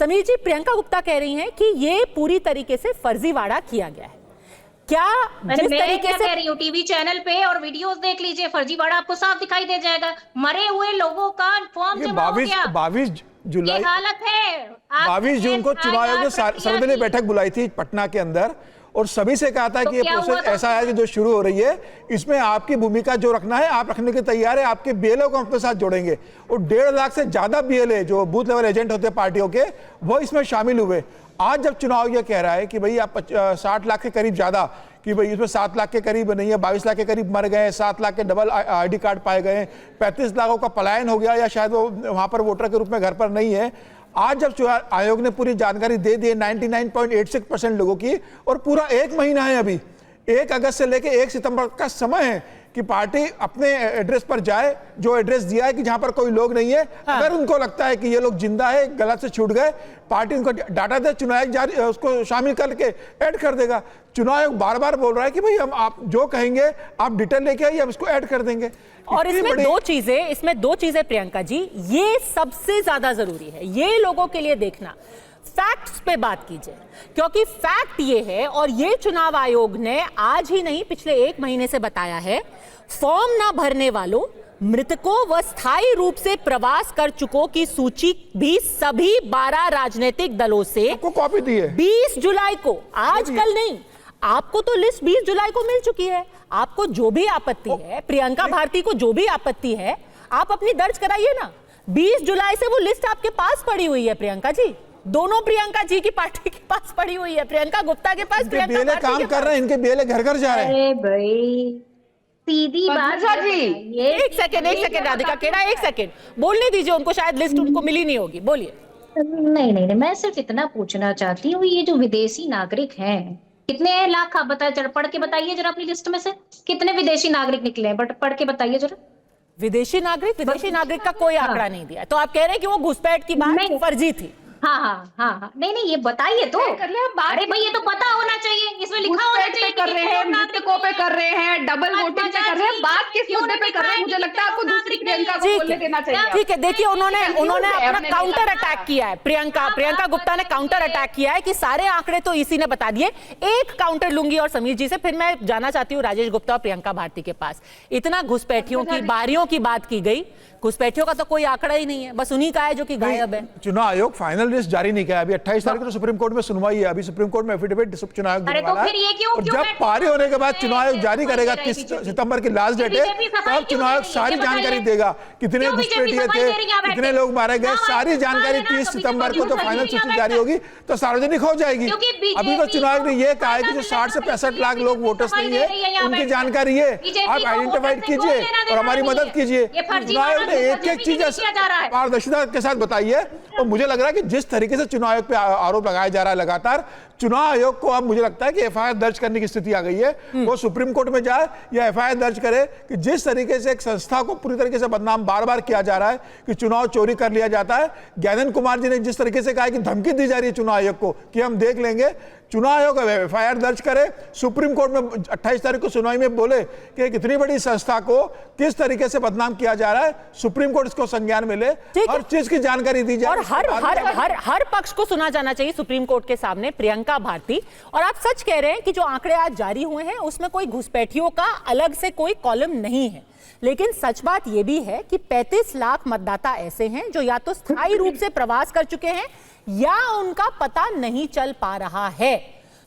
समीर जी, प्रियंका गुप्ता कह रही हैं कि ये पूरी तरीके से फर्जीवाड़ा किया गया है। क्या जिस तरीके से कह रही हूँ, टीवी चैनल पे और वीडियोस देख लीजिए, फर्जीवाड़ा आपको साफ दिखाई दे जाएगा। मरे हुए लोगों का फॉर्म जमा हो गया। 22 जुलाई ये हालत है। 22 जून को चुनाव आयोग ने सर्वदलीय बैठक बुलाई थी पटना के अंदर और सभी से कहा था कि ये प्रोसेस ऐसा है कि जो शुरू हो रही है इसमें आपकी भूमिका जो रखना है आप रखने के तैयार है, आपके बीएलओ को अपने साथ जोड़ेंगे। और 1.5 लाख से ज्यादा बीएलए जो बूथ लेवल एजेंट होते हैं पार्टियों के, वो इसमें शामिल हुए। आज जब चुनाव ये कह रहा है कि भाई आप 60 लाख के करीब ज्यादा, कि भाई इसमें 7 लाख के करीब नहीं है, 22 लाख के करीब मर गए, 7 लाख के डबल आईडी कार्ड पाए गए, 35 लाखों का पलायन हो गया या शायद वो वहां पर वोटर के रूप में घर पर नहीं है। आज जब चुनाव आयोग ने पूरी जानकारी दे दी है 99.86% लोगों की, और पूरा 1 महीना है, अभी 1 अगस्त से लेकर 1 सितंबर का समय है कि पार्टी अपने एड्रेस पर जाए, जो एड्रेस दिया है कि जहां पर कोई लोग नहीं है। अगर उनको लगता है कि ये लोग जिंदा है, गलत से छूट गए, पार्टी उनको डाटा दे, चुनाव आयोग जारी उसको शामिल करके ऐड कर देगा। चुनाव आयोग बार बार बोल रहा है कि भाई हम आप जो कहेंगे आप डिटेल लेके आइए, हम इसको ऐड कर देंगे। और इसमें दो चीजें प्रियंका जी, ये सबसे ज्यादा जरूरी है, ये लोगों के लिए देखना। फैक्ट्स पे बात कीजिए, क्योंकि फैक्ट ये है, और ये चुनाव आयोग ने आज ही नहीं पिछले 1 महीने से बताया है, फॉर्म ना भरने वालों, मृतकों व स्थायी रूप से प्रवास कर चुकों की सूची भी सभी 12 राजनीतिक दलों से कॉपी दी है 20 जुलाई को, आज कल नहीं। आपको तो लिस्ट 20 जुलाई को मिल चुकी है। आपको जो भी आपत्ति है, प्रियंका भारती को जो भी आपत्ति है, आप अपनी दर्ज कराइए ना। 20 जुलाई से वो लिस्ट आपके पास पड़ी हुई है प्रियंका जी, दोनों प्रियंका जी की पार्टी के पास पड़ी हुई है, प्रियंका गुप्ता के पास, प्रियंका भारती काम कर रहे हैं, इनके बीएलए घर घर जा रहे हैं। अरे भाई सीधी बात है ये। एक सेकंड राधिका केड़ा, एक सेकंड बोलने दीजिए उनको, शायद लिस्ट उनको मिली नहीं होगी, बोलिए। नहीं, मैं सिर्फ इतना पूछना चाहती हूँ, ये जो विदेशी नागरिक हैं कितने लाख, आप बताए, पढ़ के बताइए जरा अपनी लिस्ट में से कितने विदेशी नागरिक निकले हैं, बट पढ़ के बताइए जरा। विदेशी नागरिक का कोई आंकड़ा नहीं दिया, तो आप कह रहे हैं कि वो घुसपैठ की बात फर्जी थी। हाँ, नहीं ये बताइए तो। अरे भाई ये तो पता होना चाहिए, इसमें लिखा होना चाहिए। कर रहे हैं, मृतकों पे कर रहे हैं, डबल वोटिंग पे कर रहे हैं, बात किस मुद्दे पे कर रहे हैं? मुझे लगता है आपको दूसरी प्रियंका को बोलने देना चाहिए। ठीक है, देखिए उन्होंने अपना काउंटर अटैक किया है, प्रियंका गुप्ता ने काउंटर अटैक किया है कि सारे आंकड़े तो इसी ने बता दिए। एक काउंटर लूंगी और समीर जी से, फिर मैं जाना चाहती हूँ राजेश गुप्ता और प्रियंका भारती के पास। इतना घुसपैठियों की बारियों की बात की गई, घुसपैठियों का तो कोई आंकड़ा ही नहीं है, बस उन्हीं का है जो कि गायब है। चुनाव आयोग फाइनल लिस्ट जारी नहीं किया, अभी 28 तारीख को तो सुप्रीम कोर्ट में सुनवाई है, अभी सुप्रीम कोर्ट में एफिडेविट चुनाव आयोग देने वाला है, और जब पारी होने के बाद चुनाव आयोग जारी करेगा, 30 सितंबर की लास्ट डेट है, तब चुनाव आयोग सारी जानकारी देगा, कितने घुसपैठिए थे, कितने लोग मारे गए, सारी जानकारी 30 सितंबर को तो फाइनल सूची जारी होगी तो सार्वजनिक हो जाएगी। अभी तो चुनाव आयोग ने यह कहा है कि जो 60 से 65 लाख लोग वोटर्स नहीं है, उनकी जानकारी है, आप आइडेंटिफाइड कीजिए और हमारी मदद कीजिए। चुनाव आयोग ने एक चीज पारदर्शिता के साथ बताई है, और मुझे लग रहा है कि जिस तरीके से चुनाव आयोग पे आरोप लगाया जा रहा है लगातार, चुनाव आयोग को अब मुझे लगता है कि एफआईआर दर्ज करने की स्थिति आ गई है। वो सुप्रीम कोर्ट में जाए या एफआईआर दर्ज करे कि जिस तरीके से एक संस्था को पूरी तरीके से बदनाम बार बार किया जा रहा है कि चुनाव चोरी कर लिया जाता है। ज्ञानेंद्र कुमार जी ने जिस तरीके से कहा कि धमकी दी जा रही है चुनाव आयोग को कि हम देख लेंगे, चुनाव आयोग एफआईआर दर्ज करे, सुप्रीम कोर्ट में 28 तारीख को सुनवाई में बोले कि कितनी बड़ी संस्था को किस तरीके से बदनाम किया जा रहा है, सुप्रीम कोर्ट इसको संज्ञान में ले, हर चीज की जानकारी दी जाए और हर पक्ष को सुना जाना चाहिए सुप्रीम कोर्ट के सामने। प्रियंका भारती, और आप सच कह रहे हैं कि जो आंकड़े आज जारी हुए हैं उसमें कोई घुसपैठियों का अलग से कोई कॉलम नहीं है, लेकिन सच बात यह भी है कि 35 लाख मतदाता ऐसे हैं जो या तो स्थायी रूप से प्रवास कर चुके हैं या उनका पता नहीं चल पा रहा है।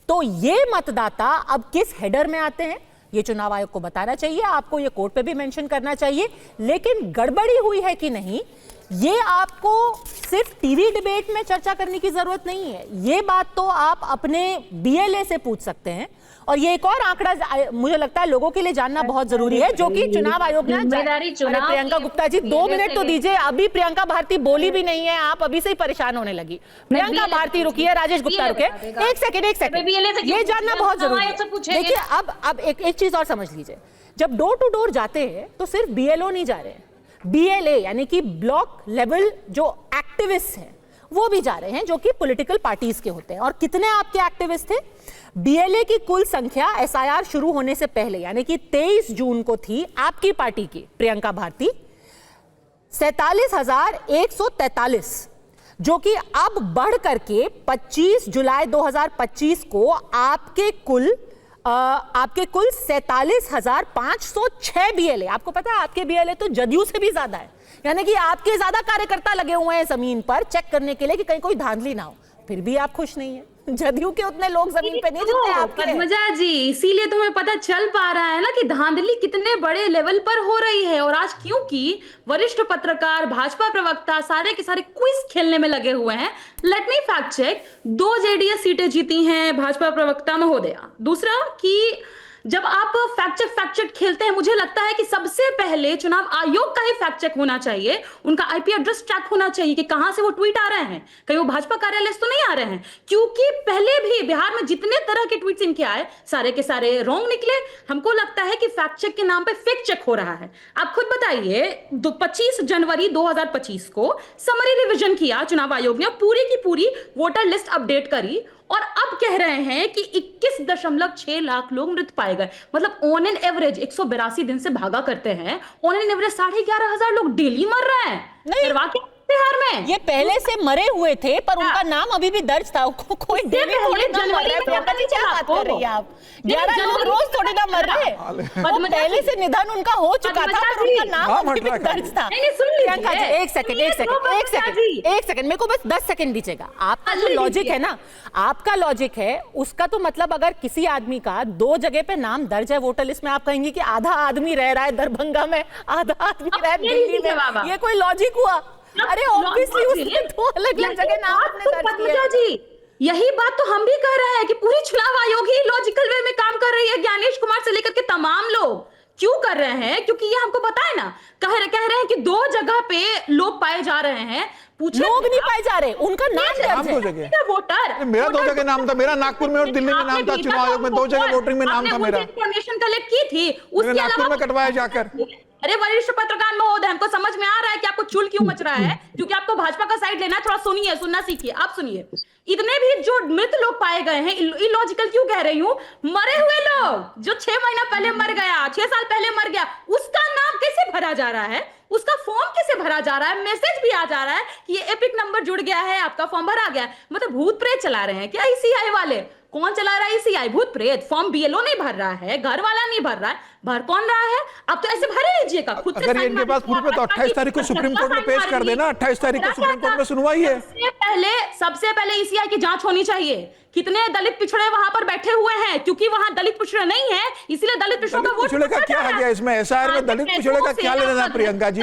तो ये मतदाता अब किस हेडर में आते हैं ये चुनाव आयोग को बताना चाहिए, आपको ये कोर्ट पे भी मेंशन करना चाहिए। लेकिन गड़बड़ी हुई है कि नहीं, ये आपको सिर्फ टीवी डिबेट में चर्चा करने की जरूरत नहीं है, ये बात तो आप अपने बीएलए से पूछ सकते हैं। और ये एक और आंकड़ा मुझे लगता है लोगों के लिए जानना बहुत जरूरी है, जो कि चुनाव आयोग ने। प्रियंका गुप्ता जी 2 मिनट तो दीजिए, अभी प्रियंका भारती बोली भी नहीं है, आप अभी से ही परेशान होने लगी। प्रियंका भारती रुकिए, राजेश गुप्ता रुके, एक सेकंड, ये जानना बहुत जरूरी है। देखिए अब एक चीज और समझ लीजिए, जब डोर टू डोर जाते हैं तो सिर्फ बीएलओ नहीं जा रहे हैं, बीएलए यानी कि ब्लॉक लेवल जो एक्टिविस्ट हैं वो भी जा रहे हैं, जो कि पॉलिटिकल पार्टीज के होते हैं। और कितने आपके एक्टिविस्ट थे? बीएलए की कुल संख्या एसआईआर शुरू होने से पहले यानी कि 23 जून को थी आपकी पार्टी की प्रियंका भारती 47,143। जो कि अब बढ़ करके 25 जुलाई 2025 को आपके कुल 47,506 बीएलए, आपको पता है आपके बीएलए तो जदयू से भी ज्यादा है, यानी कि आपके ज्यादा कार्यकर्ता लगे हुए हैं जमीन पर चेक करने के लिए कि कहीं कोई धांधली ना हो, फिर भी आप खुश नहीं है। जदयू के उतने लोग जमीन पे नहीं जितने आपके हैं। पद्मजा जी, इसीलिए तुम्हें पता चल पा रहा है ना कि धांधली कितने बड़े लेवल पर हो रही है। और आज क्योंकि वरिष्ठ पत्रकार, भाजपा प्रवक्ता सारे के सारे क्विज खेलने में लगे हुए हैं। Let me fact check, 2 JDS सीटें जीती हैं भाजपा प्रवक्ता महोदया। दूसरा कि जब आप फैक्ट चेक खेलते हैं, मुझे लगता है कि सबसे पहले चुनाव आयोग का ही फैक्ट चेक होना चाहिए, उनका आईपी एड्रेस चेक होना चाहिए कि कहां से वो ट्वीट आ रहे हैं, कहीं वो भाजपा कार्यालय से तो नहीं आ रहे हैं। क्योंकि पहले भी बिहार में जितने तरह के ट्वीट्स इनके आए सारे के सारे रॉन्ग निकले। हमको लगता है कि फैक्ट चेक के नाम पे फेक चेक हो रहा है। आप खुद बताइए, 25 जनवरी 2025 को समरी रिवीजन किया चुनाव आयोग ने, पूरी की पूरी वोटर लिस्ट अपडेट करी और अब कह रहे हैं कि 21.6 लाख लोग मृत पाए गए। मतलब ऑन एन एवरेज 182 दिन से भागा करते हैं, ऑन एन एवरेज 11,500 लोग डेली मर रहे हैं बिहार में। ये पहले से मरे हुए थे पर उनका नाम अभी भी दर्ज था। कोई डेली थोड़ी ना मर रहा है। क्या बात कर रही है आप? 11 लोग रोज थोड़ी ना मर रहे हैं। पहले से निधन उनका हो चुका था पर उनका नाम अभी भी दर्ज था। प्रियंका जी एक सेकंड मेरे को बस 10 सेकंड दीजिएगा। आपका जो लॉजिक है ना, आपका लॉजिक है उसका तो मतलब अगर किसी आदमी का 2 जगह पे नाम दर्ज है वोटर लिस्ट में, आप कहेंगे कि आधा आदमी रह रहा है दरभंगा में, आधा आदमी रह रहा है दिल्ली में, ये कोई लॉजिक हुआ? अरे ऑब्वियसली उसने 2 अलग-अलग जगह नाम अपने दर्ज किए। जी यही बात तो हम भी कह रहे हैं कि पूरी चुनाव आयोग ही लॉजिकल वे में काम कर रही है। ज्ञानेश कुमार से लेकर के तमाम लोग क्यों कर रहे हैं? क्योंकि ये हमको पता है ना, कह रहे हैं कि 2 जगह पे लोग पाए जा रहे हैं। लोग नहीं पाए जा रहे, उनका नाम दर्ज है। वोटर मेरा 2 जगह नाम था, मेरा नागपुर में और दिल्ली में नाम था। चुनाव आयोग में 2 जगह वोटिंग में नाम था मेरा। इन्फॉर्मेशन कलेक्ट की थी, उसके नागपुर में कटवाया जाकर। अरे वरिष्ठ पत्रकार महोदय, हमको समझ में आ रहा है कि आपको चुल क्यों मच रहा है, क्योंकि आपको भाजपा का साइड लेना है। थोड़ा सुनिए, सुनना सीखिए। आप सुनिए, इतने भी जो मृत लोग पाए गए हैं, इलॉजिकल क्यों कह रही हूं, मरे हुए लोग जो 6 महीना पहले मर गया, 6 साल पहले मर गया, उसका नाम कैसे भरा जा रहा है, उसका फॉर्म कैसे भरा जा रहा है, मैसेज भी आ जा रहा है कि ये एपिक नंबर जुड़ गया है, आपका फॉर्म भरा गया है। मतलब भूत प्रेत चला रहे हैं क्या ईसीआई वाले? कौन चला रहा है ईसीआई? भूत प्रेत। फॉर्म बीएलओ नहीं भर रहा है, घर वाला नहीं भर रहा है, भर कौन रहा है? अब तो ऐसे भरे लीजिएगा खुद से। अगर इनके पास प्रूफ है तो 28 तारीख को सुप्रीम कोर्ट में पेश कर देना। 28 तारीख को सुप्रीम कोर्ट में सुनवाई है। सबसे पहले ईसीआई की जांच होनी चाहिए। कितने दलित पिछड़े वहां पर बैठे हुए हैं, क्योंकि वहां दलित पिछड़े नहीं है, इसलिए दलित पिछड़ों का वोट पिछड़े का क्या है गया इसमें? एसआईआर में दलित पिछड़े का क्या लेना प्रियंका जी?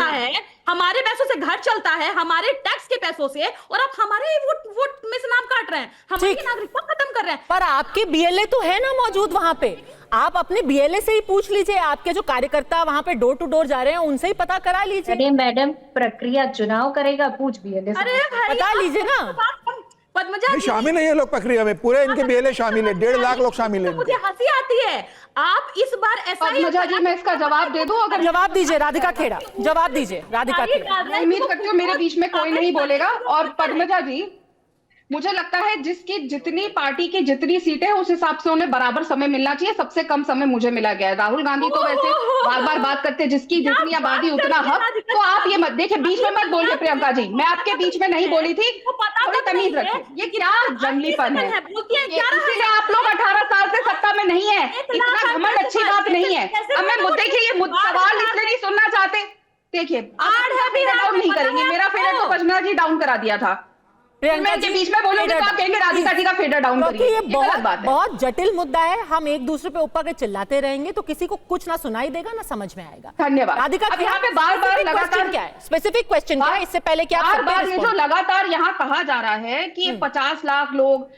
हमारे पैसों से घर चलता है, हमारे टैक्स के पैसों से, और आप हमारे वोट में से नाम काट रहे हैं, हमारी नागरिकता खत्म कर रहे हैं। पर आपके बीएलए तो है ना मौजूद वहां पे, आप अपने बीएलए से ही पूछ लीजिए। आपके जो कार्यकर्ता वहां पे डोर टू डोर जा रहे हैं उनसे ही पता करा लीजिए। अरे मैडम, प्रक्रिया चुनाव करेगा, पूछ बीएलए से। अरे बता लीजिए ना। पद्मजा शामिल है ये लोग प्रक्रिया में, पूरे इनके बीएलए शामिल है, 1.5 लाख लोग शामिल है। मुझे हंसी आती है। आप इस बार ऐसा पद्मजा जी, मैं इसका जवाब दे दूं? अगर जवाब दीजिए राधिका खेड़ा, जवाब दीजिए राधिका खेड़ा। उम्मीद करती हूँ मेरे बीच में कोई नहीं बोलेगा। और पद्मजा जी, मुझे लगता है जिसकी जितनी पार्टी की जितनी सीटें हैं उस हिसाब से उन्हें बराबर समय मिलना चाहिए। सबसे कम समय मुझे मिला गया है। राहुल गांधी तो वैसे बार बार बात करते हैं जिसकी जितनी आबादी उतना हक। तो आप ये मत देखिए, बीच में मत बोलिए प्रियंका जी, मैं आपके बीच में नहीं बोली थी, थोड़ी तमीज रखिए। ये क्या जंगलीपन है? इसीलिए आप लोग 18 साल से सत्ता में नहीं है, इतना घमंड अच्छी बात नहीं है। अब मैं मुद्दे के ये सवाल इसलिए नहीं सुनना चाहते। देखिए, डाउन नहीं करेंगे, मेरा फेडर तो पद्मजा जी डाउन करा दिया था। मैं के बीच में बोलूंगी तो आप कहेंगे राधिका जी का फेडर डाउन करिए। ये बहुत जटिल मुद्दा है। हम एक दूसरे पे ऊपर के चिल्लाते रहेंगे तो किसी को कुछ ना सुनाई देगा ना समझ में आएगा। धन्यवाद। राधिका, अब यहाँ पे बार-बार लगातार क्या है स्पेसिफिक क्वेश्चन क्या है? इससे पहले क्या बार-बार ये जो लगातार यहाँ कहा जा रहा है कि 50 लाख लोग,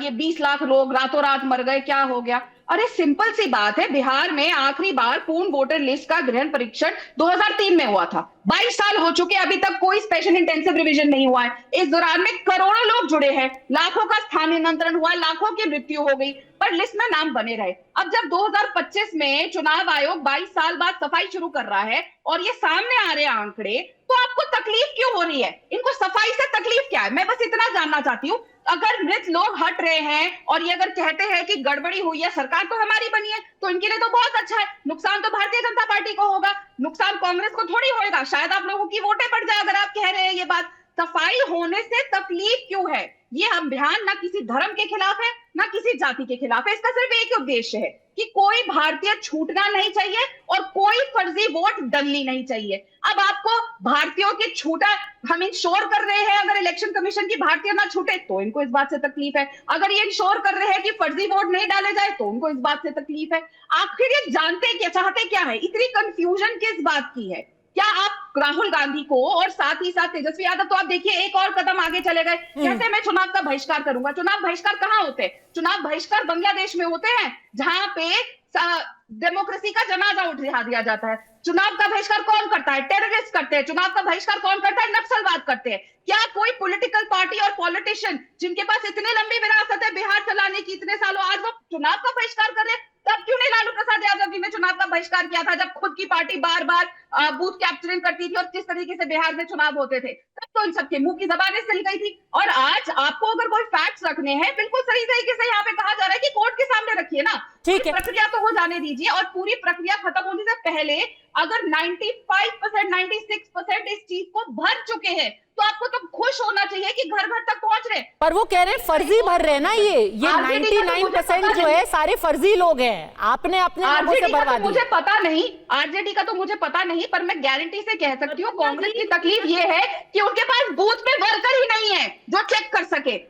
ये 20 लाख लोग रातों रात मर गए, क्या हो गया? अरे सिंपल सी बात है, बिहार में आखिरी बार पूर्ण वोटर लिस्ट का ग्रहण परीक्षण 2003 में हुआ था। 22 साल हो चुके, अभी तक कोई स्पेशल इंटेंसिव रिवीजन नहीं हुआ है। इस दौरान में करोड़ों लोग जुड़े हैं, लाखों का स्थानांतरण हुआ, लाखों की मृत्यु हो गई, पर लिस्ट में नाम बने रहे। अब जब 2025 में चुनाव आयोग 22 साल बाद सफाई शुरू कर रहा है और ये सामने आ रहे हैं आंकड़े, तो आपको तकलीफ क्यों हो रही है? इनको सफाई से तकलीफ क्या है? मैं बस इतना जानना चाहती हूँ। अगर मृत लोग हट रहे हैं और ये अगर कहते हैं कि गड़बड़ी हुई है, सरकार तो हमारी बनी है, तो इनके लिए तो बहुत अच्छा है। नुकसान तो भारतीय जनता पार्टी को होगा, नुकसान कांग्रेस को थोड़ी होगा। शायद आप लोगों की वोटें पड़ जाए अगर आप कह रहे हैं ये बात। सफाई होने से तकलीफ क्यों है? ये अभियान ना किसी धर्म के खिलाफ है, ना किसी जाति के खिलाफ है। इसका सिर्फ एक उद्देश्य है कि कोई भारतीय छूटना नहीं चाहिए और कोई फर्जी वोट डलनी नहीं चाहिए। अब आपको भारतीयों के छूटा, हम इंश्योर कर रहे हैं अगर इलेक्शन कमीशन की भारतीय ना छूटे तो इनको इस बात से तकलीफ है, अगर ये इंश्योर कर रहे हैं कि फर्जी वोट नहीं डाले जाए तो उनको इस बात से तकलीफ है। आखिर ये जानते क्या, चाहते क्या है? इतनी कंफ्यूजन किस बात की है? क्या आप राहुल गांधी को और साथ ही साथ तेजस्वी यादव, तो आप देखिए एक और कदम आगे चले गए, कैसे मैं चुनाव का बहिष्कार करूंगा। चुनाव बहिष्कार कहाँ होते हैं? चुनाव बहिष्कार बांग्लादेश में होते हैं, जहां पे डेमोक्रेसी का जनाजा उठा दिया जाता है। चुनाव का बहिष्कार कौन करता है? टेररिस्ट करते हैं। चुनाव का बहिष्कार कौन करता है? नक्सलवाद करते हैं। क्या कोई पॉलिटिकल पार्टी और पॉलिटिशियन जिनके पास इतनी लंबी विरासत है बिहार चलाने की इतने सालों, आज वो चुनाव का बहिष्कार कर रहे हैं? तब क्यों नहीं लालू प्रसाद यादव जी ने चुनाव का बहिष्कार किया था, जब खुद की पार्टी बार बार बूथ कैप्चरिंग करती थी और किस तरीके से बिहार में चुनाव होते थे? तब तो इन सबके मुंह की जबानें सिल गई थी। और आज आपको अगर कोई फैक्ट्स रखने हैं, बिल्कुल सही तरीके से यहाँ पे कहा जा रहा है कि कोर्ट के सामने रखिए ना, ठीक है। प्रक्रिया तो हो जाने दीजिए। और पूरी प्रक्रिया खत्म होने से पहले अगर 95%, 96% इस चीज को भर चुके हैं तो आपको तो खुश होना चाहिए कि घर घर तक पहुंच रहे। पर वो कह रहे हैं फर्जी भर रहे हैं ना, ये 99% जो है सारे फर्जी लोग हैं, आपने अपने लोगों से भरवा दी। मुझे पता नहीं, आरजेडी का तो मुझे पता नहीं, पर मैं गारंटी से कह सकती हूँ कांग्रेस की तकलीफ ये है कि उनके पास बूथ पे वर्कर ही नहीं है जो चेक कर सके।